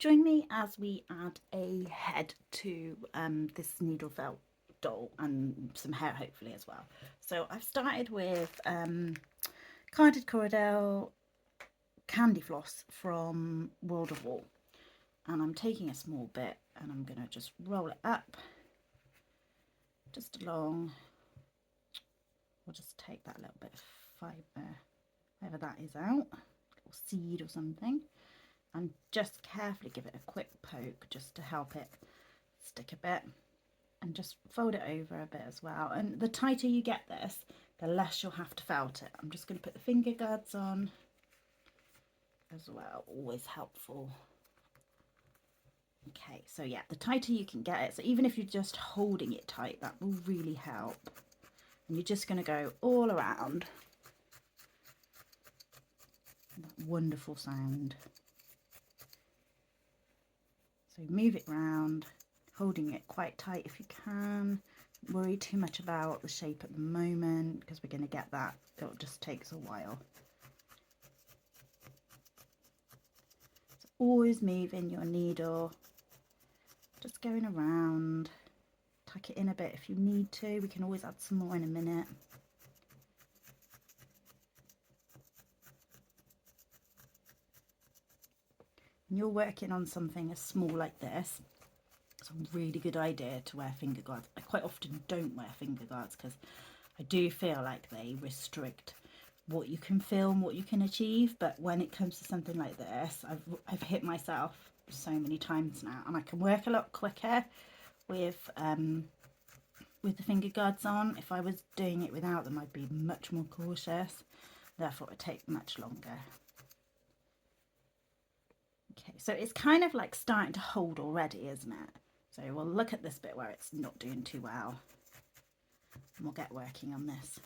Join me as we add a head to this needle felt doll and some hair hopefully as well. So I've started with carded Corridel candy floss from World of Wool, and I'm taking a small bit and I'm going to just roll it up just along. We'll just take that little bit of fibre, whatever that is, out, little seed or something, and just carefully give it a quick poke just to help it stick a bit, and just fold it over a bit as well. And the tighter you get this, the less you'll have to felt it. I'm just going to put the finger guards on as well, always helpful. Okay, so yeah, the tighter you can get it, so even if you're just holding it tight, that will really help. And you're just going to go all around. That wonderful sound. So move it round, holding it quite tight if you can. Don't worry too much about the shape at the moment because we're going to get that. It just takes a while. So always moving your needle, just going around. Tuck it in a bit if you need to. We can always add some more in a minute. When you're working on something as small like this, it's a really good idea to wear finger guards. I quite often don't wear finger guards because I do feel like they restrict what you can film, what you can achieve. But when it comes to something like this, I've hit myself so many times now, and I can work a lot quicker with the finger guards on. If I was doing it without them, I'd be much more cautious. Therefore, it would take much longer. Okay, so it's kind of like starting to hold already, isn't it? So we'll look at this bit where it's not doing too well, and we'll get working on this.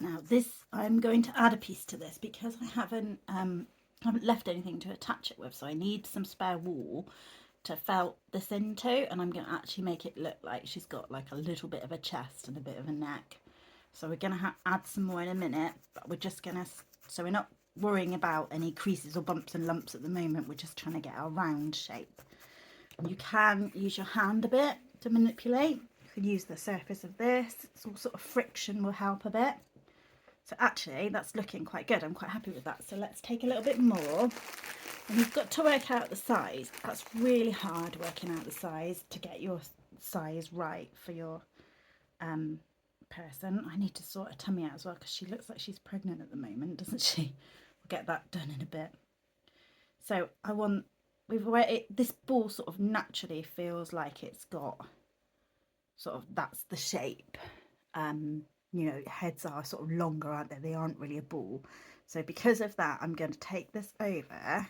Now this, I'm going to add a piece to this because I haven't left anything to attach it with, so I need some spare wool to felt this into, and I'm going to actually make it look like she's got like a little bit of a chest and a bit of a neck. So we're going to add some more in a minute, but we're just going to, so we're not worrying about any creases or bumps and lumps at the moment. We're just trying to get our round shape. And you can use your hand a bit to manipulate. You could use the surface of this. Some sort of friction will help a bit. So actually that's looking quite good. I'm quite happy with that. So let's take a little bit more. And you've got to work out the size. That's really hard, working out the size to get your size right for your person. I need to sort her tummy out as well because she looks like she's pregnant at the moment, doesn't she? We'll get that done in a bit. So I want, this ball sort of naturally feels like it's got sort of, that's the shape. You know, heads are sort of longer, aren't they? They aren't really a ball. So because of that, I'm going to take this over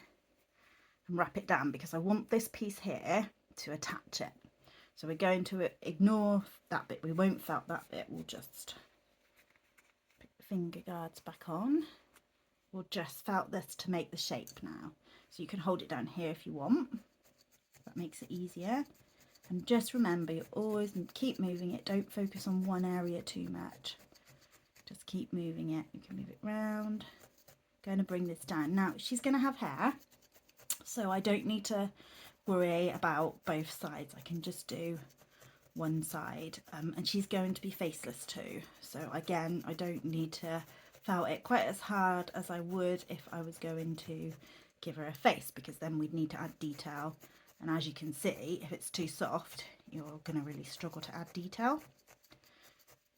and wrap it down because I want this piece here to attach it. So we're going to ignore that bit. We won't felt that bit. We'll just put the finger guards back on. We'll just felt this to make the shape now. So you can hold it down here if you want. That makes it easier. And just remember, you always keep moving it. Don't focus on one area too much. Just keep moving it. You can move it round. Going to bring this down. Now, she's going to have hair, so I don't need to worry about both sides. I can just do one side. And she's going to be faceless too. So again, I don't need to felt it quite as hard as I would if I was going to give her a face, because then we'd need to add detail. And as you can see, if it's too soft, you're going to really struggle to add detail.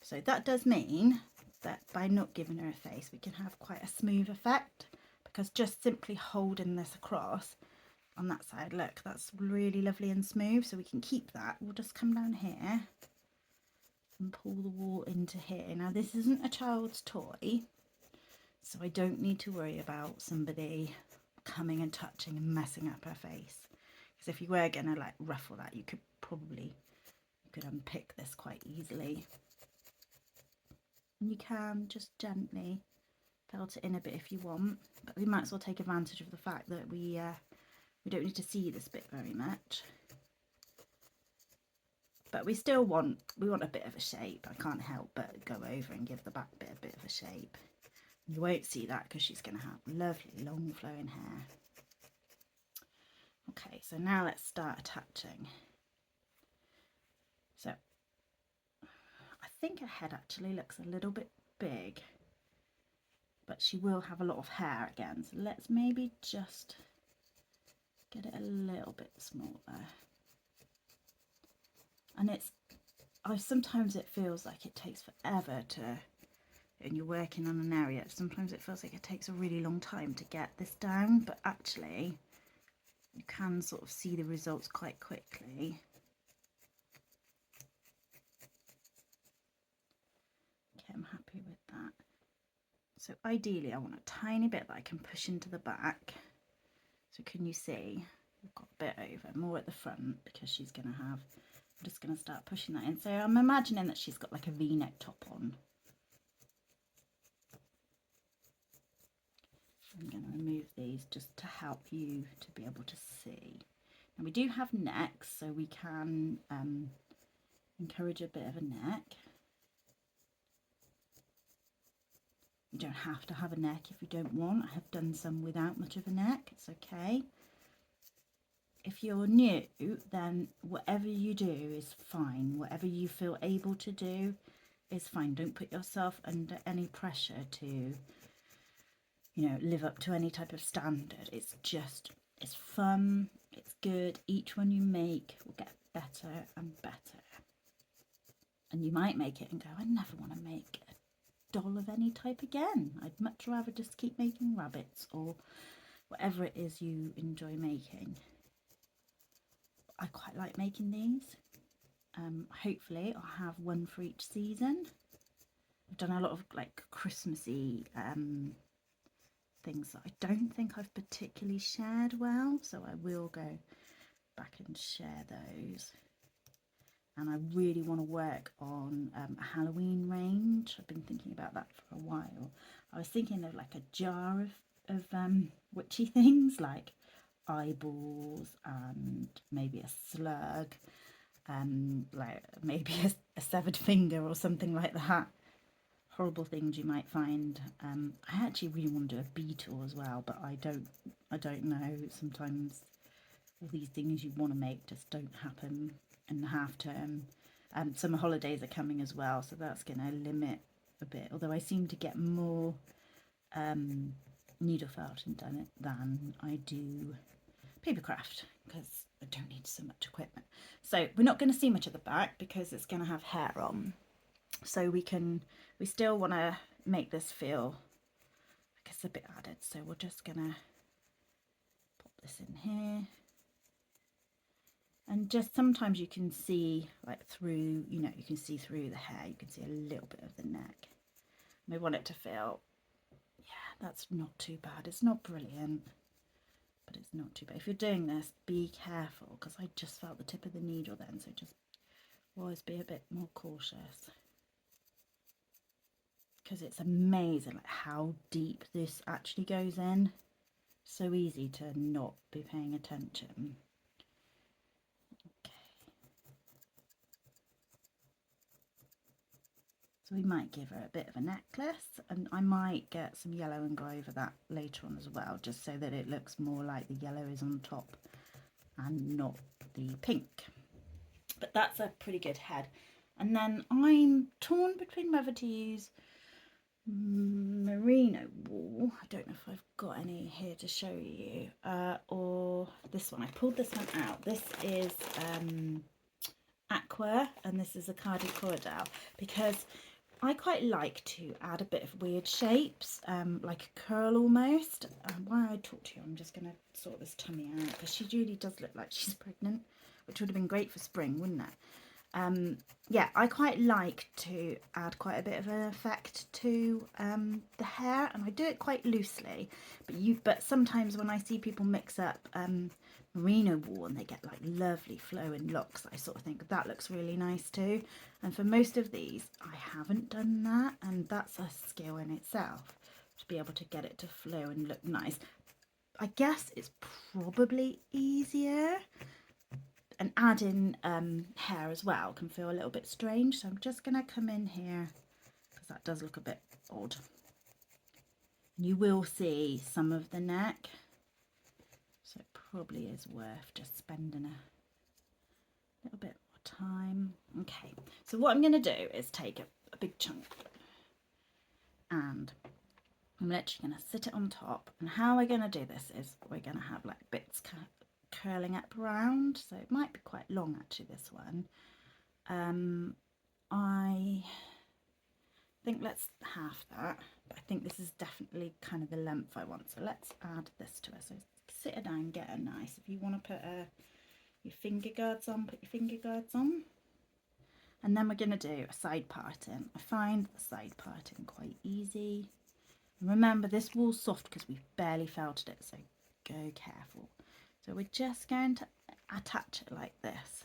So that does mean that by not giving her a face, we can have quite a smooth effect, because just simply holding this across on that side, look, that's really lovely and smooth. So we can keep that. We'll just come down here and pull the wool into here. Now this isn't a child's toy, so I don't need to worry about somebody coming and touching and messing up her face. Because if you were going to like ruffle that, you could unpick this quite easily. And you can just gently felt it in a bit if you want, but we might as well take advantage of the fact that we We don't need to see this bit very much. But we still want, a bit of a shape. I can't help but go over and give the back bit a bit of a shape. You won't see that because she's going to have lovely long flowing hair. Okay, so now let's start attaching. So I think her head actually looks a little bit big, but she will have a lot of hair again. So let's maybe just get it a little bit smaller. And sometimes it feels like it takes forever to, and you're working on an area, sometimes it feels like it takes a really long time to get this down, but actually you can sort of see the results quite quickly. Okay, I'm happy with that. So ideally I want a tiny bit that I can push into the back. So can you see we've got a bit over, more at the front, because she's going to have, I'm just going to start pushing that in. So I'm imagining that she's got like a V-neck top on. I'm going to remove these just to help you to be able to see. And we do have necks, so we can encourage a bit of a neck. You don't have to have a neck if you don't want. I have done some without much of a neck, it's okay. If you're new, then whatever you do is fine. Whatever you feel able to do is fine. Don't put yourself under any pressure to, you know, live up to any type of standard. It's fun, it's good. Each one you make will get better and better. And you might make it and go, I never want to make a doll of any type again. I'd much rather just keep making rabbits or whatever it is you enjoy making. I quite like making these. Hopefully I'll have one for each season. I've done a lot of like Christmassy things that I don't think I've particularly shared well, so I will go back and share those. And I really want to work on a Halloween range. I've been thinking about that for a while. I was thinking of like a jar of witchy things like eyeballs and maybe a slug, like maybe a severed finger or something like that. Horrible things you might find. I actually really want to do a beetle as well, but I don't know. Sometimes all these things you want to make just don't happen in the half term. Summer holidays are coming as well, so that's going to limit a bit. Although I seem to get more needle felt and done it than I do papercraft, because I don't need so much equipment. So we're not going to see much of the back because it's going to have hair on. So we still want to make this feel like it's a bit added. So we're just going to pop this in here. And just sometimes you can see like through, you know, you can see through the hair, you can see a little bit of the neck. We want it to feel, yeah, that's not too bad. It's not brilliant, but it's not too bad. If you're doing this, be careful, because I just felt the tip of the needle then, so just always be a bit more cautious. Because it's amazing like how deep this actually goes in. So easy to not be paying attention. So we might give her a bit of a necklace, and I might get some yellow and go over that later on as well, just so that it looks more like the yellow is on top and not the pink. But that's a pretty good head. And then I'm torn between whether to use merino wool, I don't know if I've got any here to show you, or this one. I pulled this one out. This is Aqua, and this is a Cardi Cordial, because I quite like to add a bit of weird shapes, like a curl almost. While I talk to you, I'm just going to sort this tummy out, because she really does look like she's pregnant, which would have been great for spring, wouldn't it? Yeah, I quite like to add quite a bit of an effect to the hair, and I do it quite loosely. But sometimes when I see people mix up merino wool and they get like lovely flowing locks, I sort of think that looks really nice too. And for most of these, I haven't done that, and that's a skill in itself to be able to get it to flow and look nice. I guess it's probably easier, and adding hair as well can feel a little bit strange. So I'm just going to come in here because that does look a bit odd. And you will see some of the neck. So it probably is worth just spending a little bit more time. Okay, so what I'm going to do is take a big chunk and I'm literally going to sit it on top. And how we're going to do this is we're going to have like bits curling up around. So it might be quite long actually, this one. I think let's half that. But I think this is definitely kind of the length I want. So let's add this to it. So sit her down, get her nice. If you want to put your finger guards on, put your finger guards on. And then we're going to do a side parting. I find the side parting quite easy. And remember, this wool's soft because we've barely felted it, so go careful. So we're just going to attach it like this.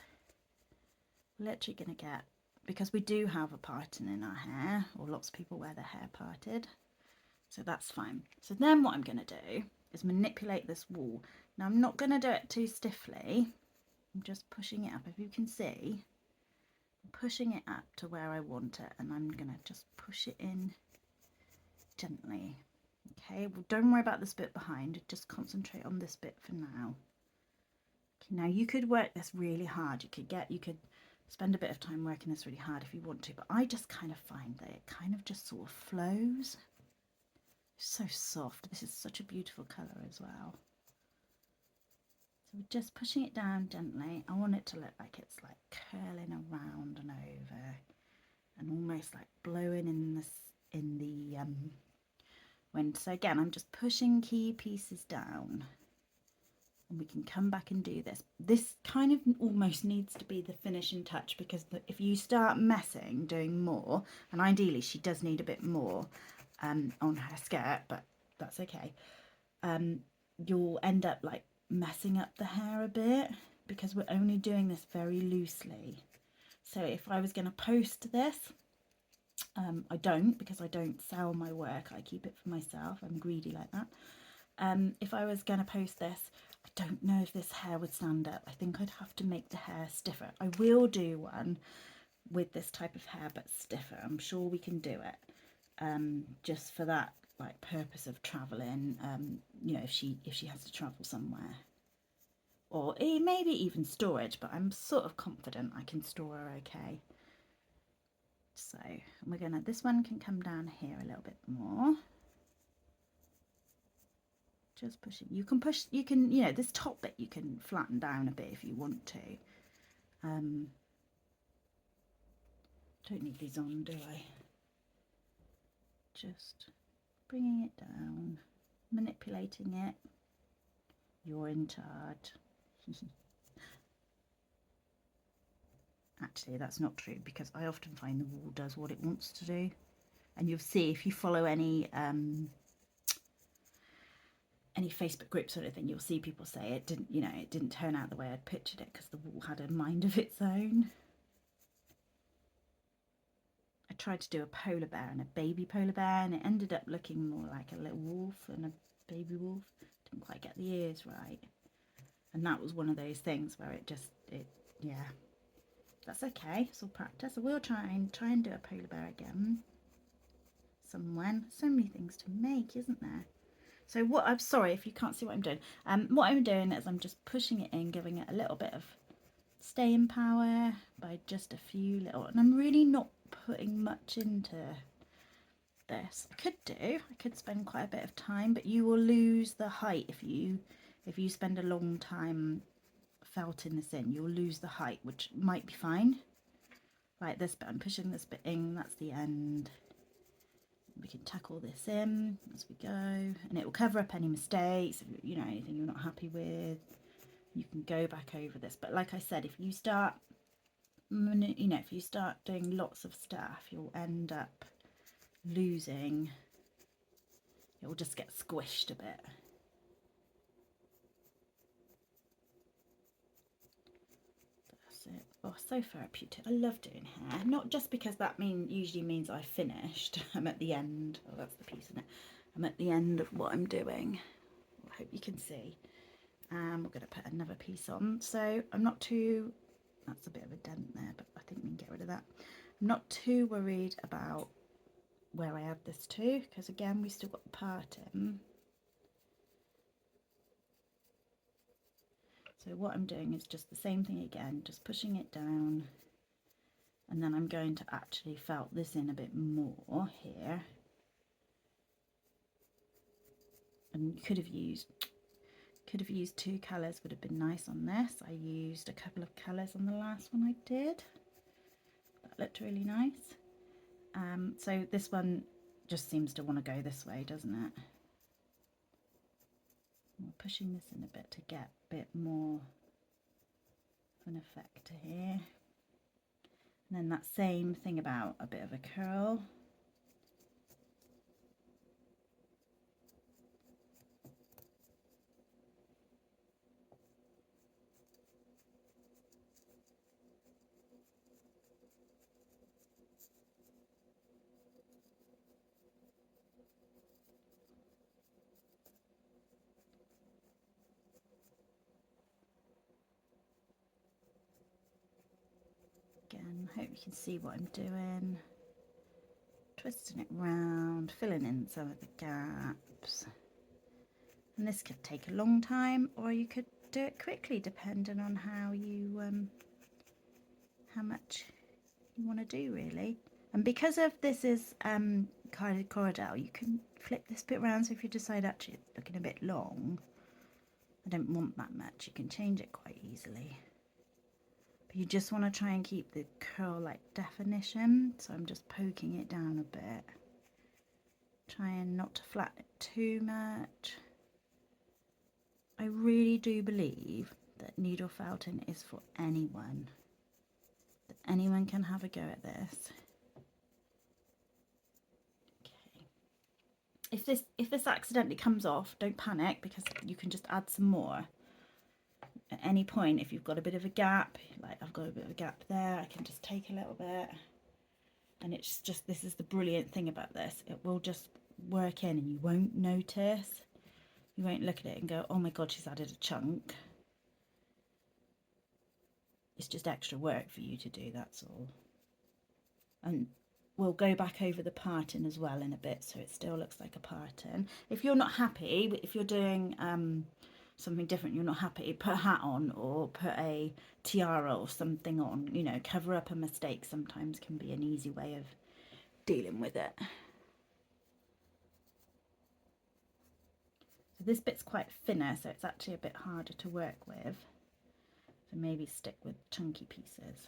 We're literally going to get, because we do have a parting in our hair, or lots of people wear their hair parted, so that's fine. So then what I'm going to do is manipulate this wool. Now I'm not going to do it too stiffly. I'm just pushing it up. If you can see, I'm pushing it up to where I want it, and I'm going to just push it in gently. Okay, well, don't worry about this bit behind, just concentrate on this bit for now. Okay, now you could work this really hard. You could spend a bit of time working this really hard if you want to, but I just kind of find that it kind of just sort of flows. It's so soft. This is such a beautiful colour as well. So we're just pushing it down gently. I want it to look like it's like curling around and over and almost like blowing in the wind. So again, I'm just pushing key pieces down, and we can come back and do this. This kind of almost needs to be the finishing touch, because if you start messing, doing more, and ideally she does need a bit more on her skirt, but that's okay, you'll end up like messing up the hair a bit, because we're only doing this very loosely. So if I was going to post this, I don't, because I don't sell my work, I keep it for myself, I'm greedy like that. If I was going to post this, I don't know if this hair would stand up. I think I'd have to make the hair stiffer. I will do one with this type of hair but stiffer. I'm sure we can do it, just for that like purpose of traveling, you know, if she has to travel somewhere, or maybe even storage, but I'm sort of confident I can store her okay. So we're gonna, this one can come down here a little bit more. Just push it. You can push, you can, you know, this top bit you can flatten down a bit if you want to. Don't need these on, do I? Just bringing it down, manipulating it. You're in charge. Actually, that's not true, because I often find the wool does what it wants to do. And you'll see if you follow any Facebook groups or anything, you'll see people say it didn't, you know, it didn't turn out the way I'd pictured it, because the wool had a mind of its own. I tried to do a polar bear and a baby polar bear, and it ended up looking more like a little wolf than a baby wolf. Didn't quite get the ears right. And that was one of those things where yeah. That's okay, it's all practice. I will try and do a polar bear again. Somewhen. So many things to make, isn't there? So what, I'm sorry if you can't see what I'm doing. What I'm doing is I'm just pushing it in, giving it a little bit of staying power by just a few little, and I'm really not putting much into this. I could spend quite a bit of time, but you will lose the height if you spend a long time felting this in. You'll lose the height, which might be fine. Like this bit, I'm pushing this bit in, that's the end. We can tuck all this in as we go, and it will cover up any mistakes, you know, anything you're not happy with. You can go back over this. But like I said, if you start, you know, if you start doing lots of stuff, you'll end up losing, it will just get squished a bit. It. Oh, so therapeutic. I love doing hair, not just because that usually means I finished. I'm at the end. Oh, that's the piece, isn't it? I'm at the end of what I'm doing. Oh, hope you can see. And we're going to put another piece on. So I'm not too, that's a bit of a dent there, but I think we can get rid of that. I'm not too worried about where I add this to, because again, we still got the part in. So what I'm doing is just the same thing again, just pushing it down, and then I'm going to actually felt this in a bit more here. And you could have used 2 colours, would have been nice on this. I used a couple of colours on the last one I did. That looked really nice. So this one just seems to want to go this way, doesn't it? I'm pushing this in a bit to get a bit more of an effect here. And then that same thing about a bit of a curl. Again, I hope you can see what I'm doing. Twisting it round, filling in some of the gaps. And this could take a long time, or you could do it quickly, depending on how you how much you want to do, really. And because of this is carded Corridel, you can flip this bit around. So if you decide actually it's looking a bit long, I don't want that much, you can change it quite easily. But you just want to try and keep the curl like definition. So I'm just poking it down a bit, trying not to flatten it too much. I really do believe that needle felting is for anyone. That anyone can have a go at this. Okay. If this accidentally comes off, don't panic, because you can just add some more. At any point, if you've got a bit of a gap, like I've got a bit of a gap there, I can just take a little bit. And it's just, this is the brilliant thing about this. It will just work in and you won't notice. You won't look at it and go, oh my God, she's added a chunk. It's just extra work for you to do, that's all. And we'll go back over the parting as well in a bit, so it still looks like a parting. If you're not happy, if you're doing something different, you're not happy, put a hat on or put a tiara or something on, you know, cover up a mistake sometimes can be an easy way of dealing with it. So this bit's quite thinner, so it's actually a bit harder to work with. So maybe stick with chunky pieces.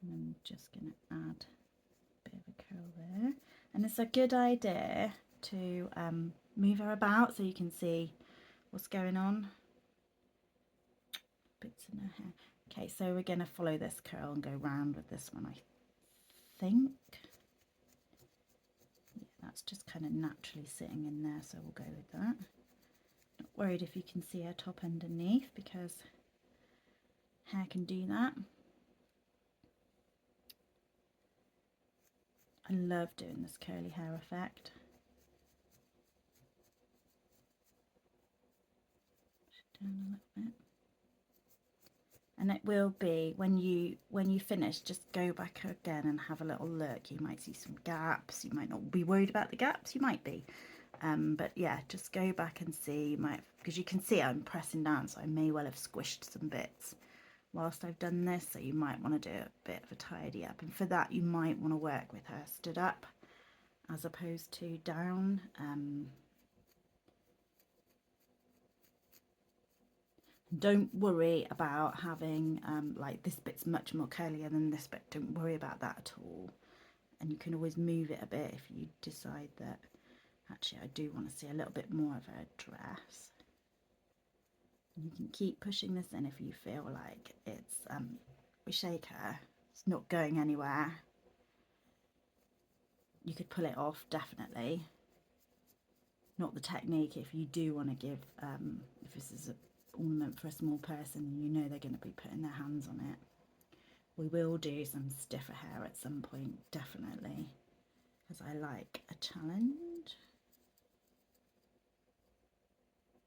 And I'm just going to add a bit of a curl there. And it's a good idea to move her about so you can see what's going on. Bits in her hair. Okay, so we're going to follow this curl and go round with this one, I think. Yeah, that's just kind of naturally sitting in there, so we'll go with that. Not worried if you can see her top underneath, because hair can do that. I love doing this curly hair effect. Down a little bit. And it will be, when you finish, just go back again and have a little look. You might see some gaps. You might not be worried about the gaps. You might be. But yeah, just go back and see. You might, because you can see I'm pressing down, so I may well have squished some bits whilst I've done this. So you might want to do a bit of a tidy up. And for that, you might want to work with her stood up as opposed to down. Don't worry about having like this bit's much more curlier than this bit. Don't worry about that at all. And you can always move it a bit if you decide that actually I do want to see a little bit more of her dress. And you can keep pushing this in if you feel like it's we shake her, it's not going anywhere. You could pull it off, definitely. Not the technique if you do want to give if this is an ornament for a small person and you know they're going to be putting their hands on it. We will do some stiffer hair at some point, definitely, because I like a challenge.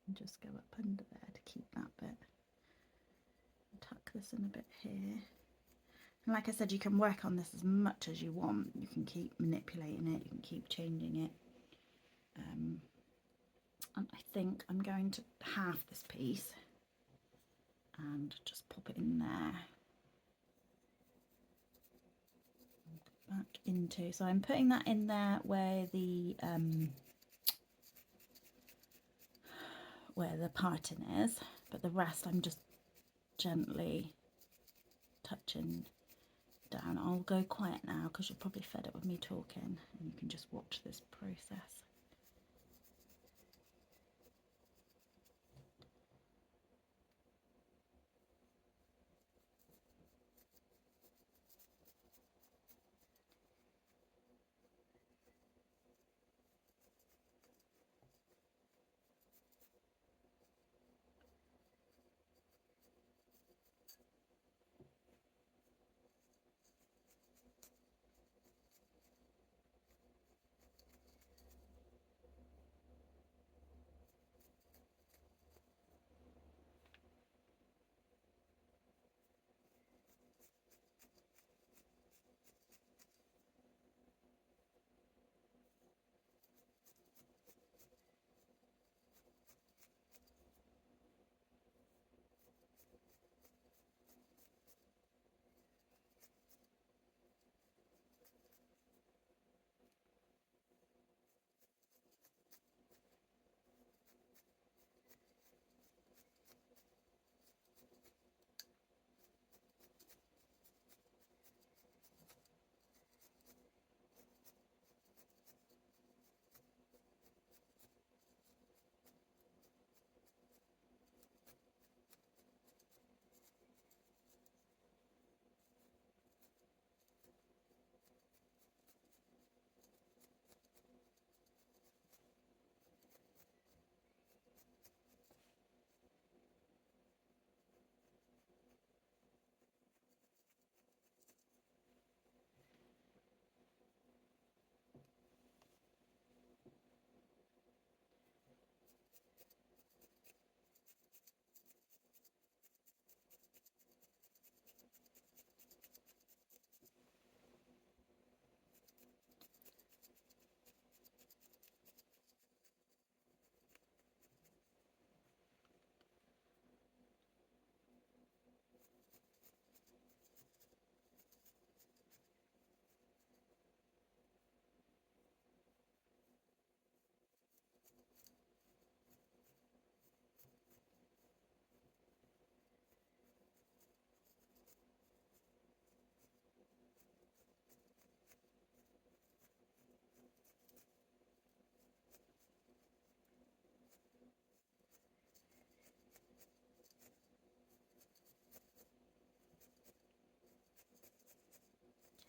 and just go up under there to keep that bit. Tuck this in a bit here. And like I said, you can work on this as much as you want. You can keep manipulating it, you can keep changing it. And I think I'm going to halve this piece and just pop it in there. Back into, so I'm putting that in there where the parting is, but the rest I'm just gently touching down. I'll go quiet now because you're probably fed up with me talking, and you can just watch this process.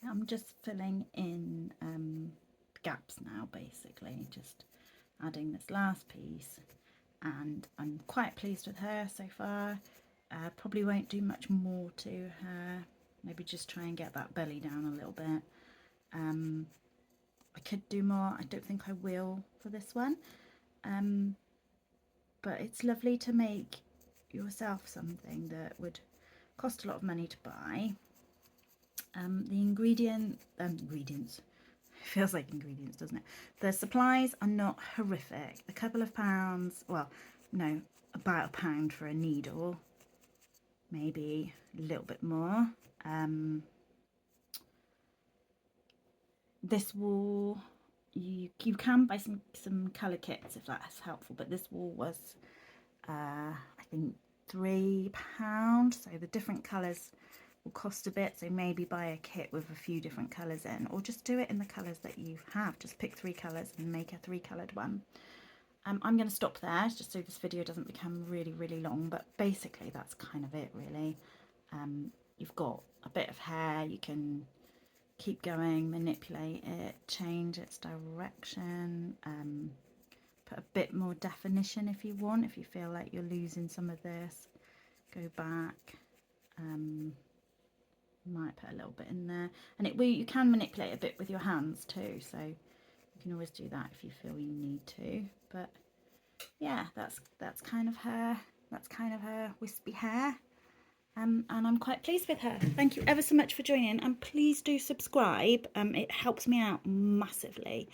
I'm just filling in gaps now, basically, just adding this last piece, and I'm quite pleased with her so far. Probably won't do much more to her, maybe just try and get that belly down a little bit. I could do more, I don't think I will for this one, but it's lovely to make yourself something that would cost a lot of money to buy. The ingredients, feels like ingredients, doesn't it? The supplies are not horrific. A couple of pounds, well, no, about £1 for a needle, maybe a little bit more. This wool, you can buy some colour kits if that's helpful, but this wool was I think £3, so the different colours will cost a bit, so maybe buy a kit with a few different colours in, or just do it in the colours that you have. Just pick 3 colours and make a 3-coloured one. I'm going to stop there just so this video doesn't become really long, but basically that's kind of it really. You've got a bit of hair, you can keep going, manipulate it, change its direction, put a bit more definition if you want, if you feel like you're losing some of this, go back. Might put a little bit in there, and you can manipulate a bit with your hands too, so you can always do that if you feel you need to. But yeah, that's kind of her. That's kind of her wispy hair. And I'm quite pleased with her. Thank you ever so much for joining, and please do subscribe. It helps me out massively.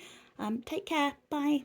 Take care. Bye.